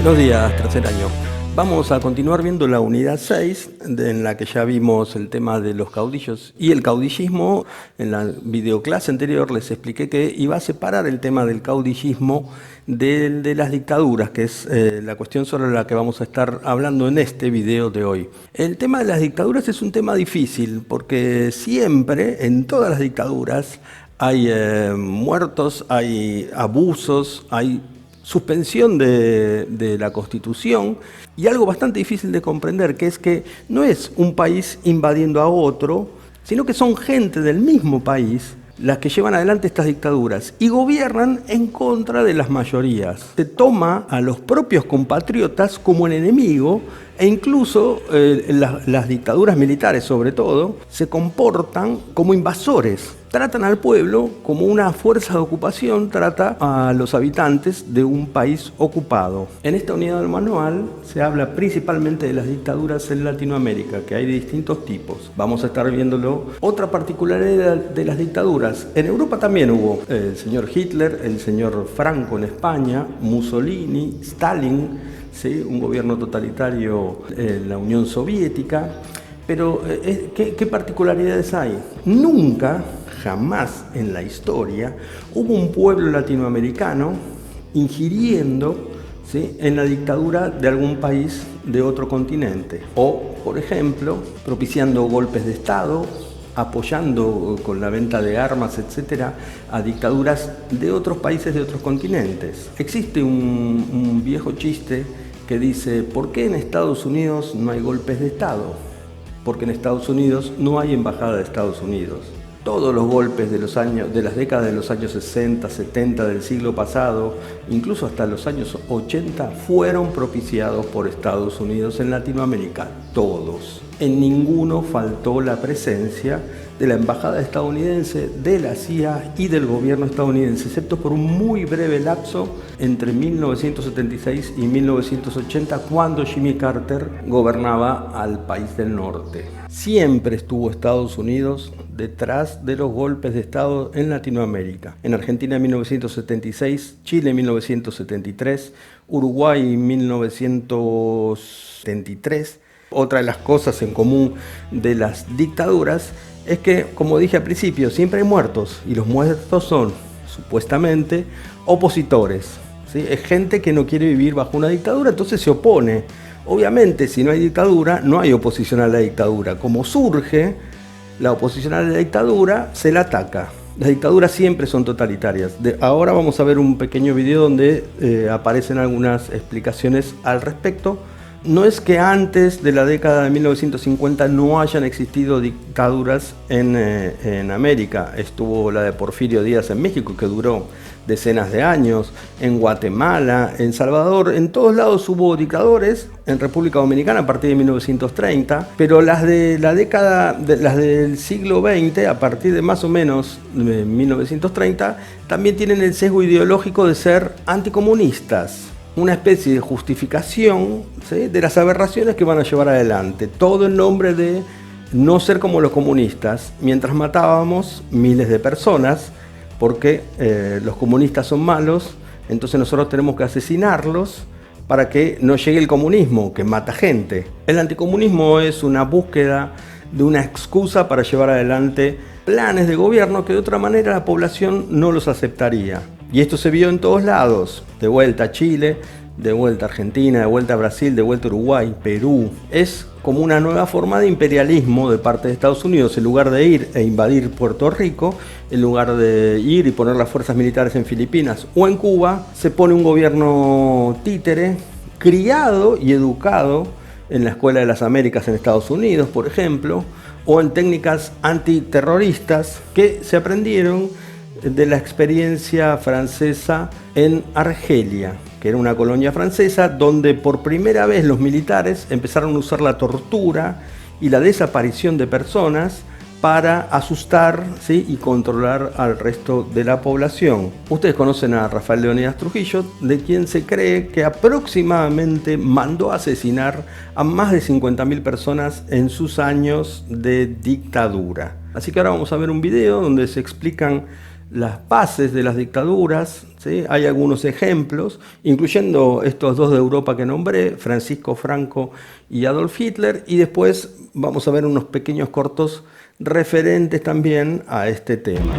Buenos días, tercer año. Vamos a continuar viendo la unidad 6, en la que ya vimos el tema de los caudillos y el caudillismo. En la videoclase anterior les expliqué que iba a separar el tema del caudillismo de las dictaduras, que es la cuestión sobre la que vamos a estar hablando en este video de hoy. El tema de las dictaduras es un tema difícil, porque siempre, en todas las dictaduras, hay muertos, hay abusos, hay suspensión de la Constitución y algo bastante difícil de comprender, que es que no es un país invadiendo a otro, sino que son gente del mismo país las que llevan adelante estas dictaduras y gobiernan en contra de las mayorías. Se toma a los propios compatriotas como el enemigo e incluso las dictaduras militares, sobre todo, se comportan como invasores. Tratan al pueblo como una fuerza de ocupación, trata a los habitantes de un país ocupado. En esta unidad del manual se habla principalmente de las dictaduras en Latinoamérica, que hay de distintos tipos. Vamos a estar viéndolo. Otra particularidad de las dictaduras, en Europa también hubo el señor Hitler, el señor Franco en España, Mussolini, Stalin, ¿sí? Un gobierno totalitario en la Unión Soviética. Pero, ¿qué particularidades hay? Nunca, jamás en la historia, hubo un pueblo latinoamericano ingiriendo, ¿sí?, en la dictadura de algún país de otro continente. O, por ejemplo, propiciando golpes de Estado, apoyando con la venta de armas, etcétera, a dictaduras de otros países de otros continentes. Existe un viejo chiste que dice: ¿por qué en Estados Unidos no hay golpes de Estado? Porque en Estados Unidos no hay embajada de Estados Unidos. Todos los golpes de las décadas de los años 60, 70 del siglo pasado, incluso hasta los años 80, fueron propiciados por Estados Unidos en Latinoamérica. Todos. En ninguno faltó la presencia de la embajada estadounidense, de la CIA y del gobierno estadounidense, excepto por un muy breve lapso entre 1976 y 1980, cuando Jimmy Carter gobernaba al país del norte. Siempre estuvo Estados Unidos detrás de los golpes de Estado en Latinoamérica. En Argentina en 1976, Chile en 1973, Uruguay en 1973. Otra de las cosas en común de las dictaduras es que, como dije al principio, siempre hay muertos, y los muertos son, supuestamente, opositores, ¿sí? Es gente que no quiere vivir bajo una dictadura, entonces se opone. Obviamente, si no hay dictadura, no hay oposición a la dictadura. Como surge la oposición a la dictadura, se la ataca. Las dictaduras siempre son totalitarias. Ahora vamos a ver un pequeño video donde aparecen algunas explicaciones al respecto. No es que antes de la década de 1950 no hayan existido dictaduras en América. Estuvo la de Porfirio Díaz en México, que duró decenas de años, en Guatemala, en Salvador, en todos lados hubo dictadores, en República Dominicana a partir de 1930, pero las de la década, las del siglo XX, a partir de más o menos de 1930, también tienen el sesgo ideológico de ser anticomunistas. Una especie de justificación, ¿sí?, de las aberraciones que van a llevar adelante, todo en nombre de no ser como los comunistas, mientras matábamos miles de personas, porque los comunistas son malos, entonces nosotros tenemos que asesinarlos para que no llegue el comunismo, que mata gente. El anticomunismo es una búsqueda de una excusa para llevar adelante planes de gobierno que de otra manera la población no los aceptaría. Y esto se vio en todos lados, de vuelta a Chile, de vuelta a Argentina, de vuelta a Brasil, de vuelta a Uruguay, Perú. Es como una nueva forma de imperialismo de parte de Estados Unidos. En lugar de ir e invadir Puerto Rico, en lugar de ir y poner las fuerzas militares en Filipinas o en Cuba, se pone un gobierno títere, criado y educado en la Escuela de las Américas en Estados Unidos, por ejemplo, o en técnicas antiterroristas que se aprendieron de la experiencia francesa en Argelia, que era una colonia francesa donde por primera vez los militares empezaron a usar la tortura y la desaparición de personas para asustar, ¿sí?, y controlar al resto de la población. Ustedes conocen a Rafael Leónidas Trujillo, de quien se cree que aproximadamente mandó a asesinar a más de 50.000 personas en sus años de dictadura. Así que ahora vamos a ver un video donde se explican las bases de las dictaduras, ¿sí? Hay algunos ejemplos, incluyendo estos dos de Europa que nombré, Francisco Franco y Adolf Hitler, y después vamos a ver unos pequeños cortos referentes también a este tema.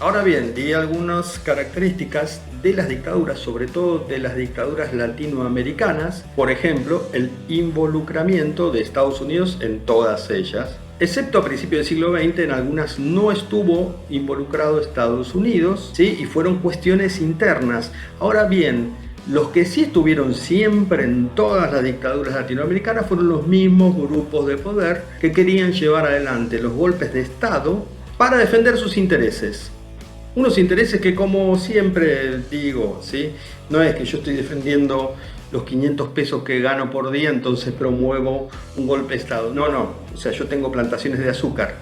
Ahora bien, di algunas características de las dictaduras, sobre todo de las dictaduras latinoamericanas, por ejemplo, el involucramiento de Estados Unidos en todas ellas. Excepto a principios del siglo XX, en algunas no estuvo involucrado Estados Unidos, ¿sí? Y fueron cuestiones internas. Ahora bien, los que sí estuvieron siempre en todas las dictaduras latinoamericanas fueron los mismos grupos de poder que querían llevar adelante los golpes de Estado para defender sus intereses. Unos intereses que, como siempre digo, ¿sí? No es que yo estoy defendiendo los 500 pesos que gano por día, entonces promuevo un golpe de Estado. No. O sea, yo tengo plantaciones de azúcar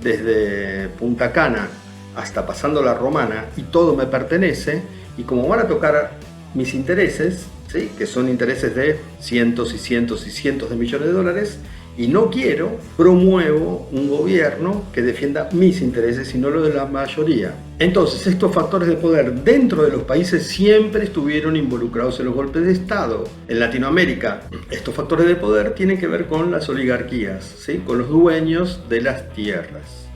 desde Punta Cana hasta pasando la Romana y todo me pertenece. Y como van a tocar mis intereses, ¿sí? Que son intereses de cientos y cientos y cientos de millones de dólares, y no quiero, promuevo un gobierno que defienda mis intereses y no los de la mayoría. Entonces, estos factores de poder dentro de los países siempre estuvieron involucrados en los golpes de Estado. En Latinoamérica, estos factores de poder tienen que ver con las oligarquías, ¿sí? Con los dueños de las tierras.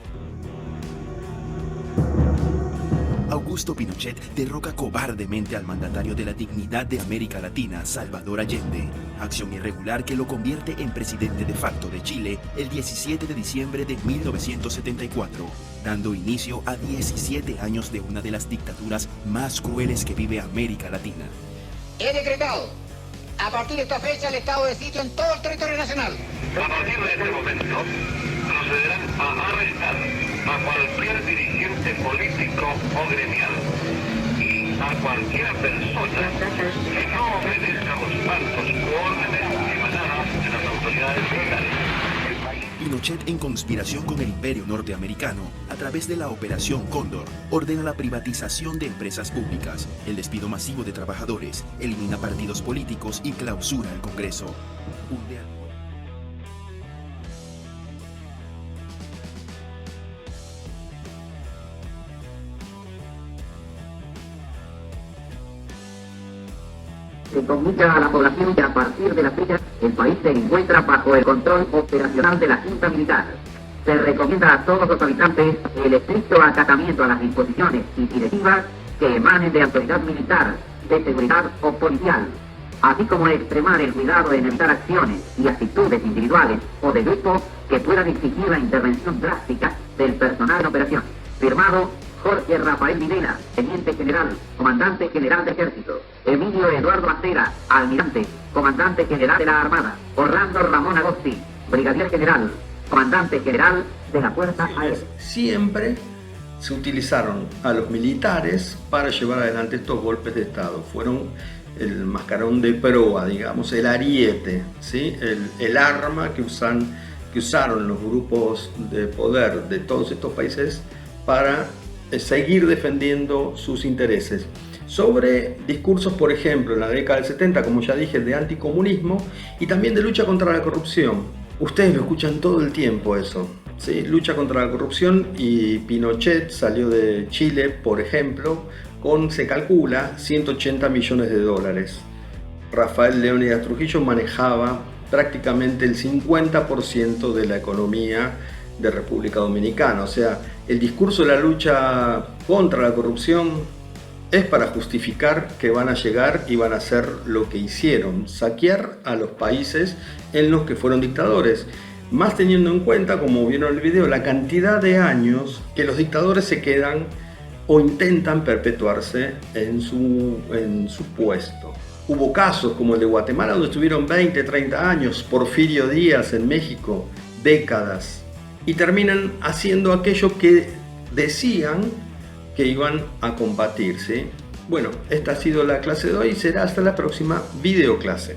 Augusto Pinochet derroca cobardemente al mandatario de la dignidad de América Latina, Salvador Allende, acción irregular que lo convierte en presidente de facto de Chile el 17 de diciembre de 1974, dando inicio a 17 años de una de las dictaduras más crueles que vive América Latina. He decretado, a partir de esta fecha, el estado de sitio en todo el territorio nacional. A partir de este momento, procederán a arrestar a cualquier dirigente político o gremial y a cualquier persona que no obedezca los mandos u órdenes emanados de las autoridades militares. Pinochet, en conspiración con el imperio norteamericano, a través de la Operación Cóndor, ordena la privatización de empresas públicas, el despido masivo de trabajadores, elimina partidos políticos y clausura el Congreso. Se comunica a la población que a partir de la fecha el país se encuentra bajo el control operacional de la Junta Militar. Se recomienda a todos los habitantes el estricto acatamiento a las disposiciones y directivas que emanen de autoridad militar, de seguridad o policial, así como extremar el cuidado en evitar acciones y actitudes individuales o de grupo que puedan exigir la intervención drástica del personal en operación. Firmado Jorge Rafael Videla, Teniente General, Comandante General de Ejército. Emilio Eduardo Acera, Almirante, Comandante General de la Armada. Orlando Ramón Agosti, Brigadier General, Comandante General de la Fuerza Aérea. Siempre se utilizaron a los militares para llevar adelante estos golpes de Estado. Fueron el mascarón de proa, digamos, el ariete, ¿sí? el arma que usaron los grupos de poder de todos estos países para seguir defendiendo sus intereses. Sobre discursos, por ejemplo, en la década del 70, como ya dije, de anticomunismo y también de lucha contra la corrupción. Ustedes lo escuchan todo el tiempo eso, ¿sí? Lucha contra la corrupción, y Pinochet salió de Chile, por ejemplo, con, se calcula, 180 millones de dólares. Rafael Leónidas Trujillo manejaba prácticamente el 50% de la economía de República Dominicana. O sea, el discurso de la lucha contra la corrupción es para justificar que van a llegar y van a hacer lo que hicieron, saquear a los países en los que fueron dictadores. Más teniendo en cuenta, como vieron en el video, la cantidad de años que los dictadores se quedan o intentan perpetuarse en su puesto. Hubo casos como el de Guatemala, donde estuvieron 20, 30 años, Porfirio Díaz en México, décadas, y terminan haciendo aquello que decían que iban a combatir, ¿sí? Bueno, esta ha sido la clase de hoy, será hasta la próxima videoclase.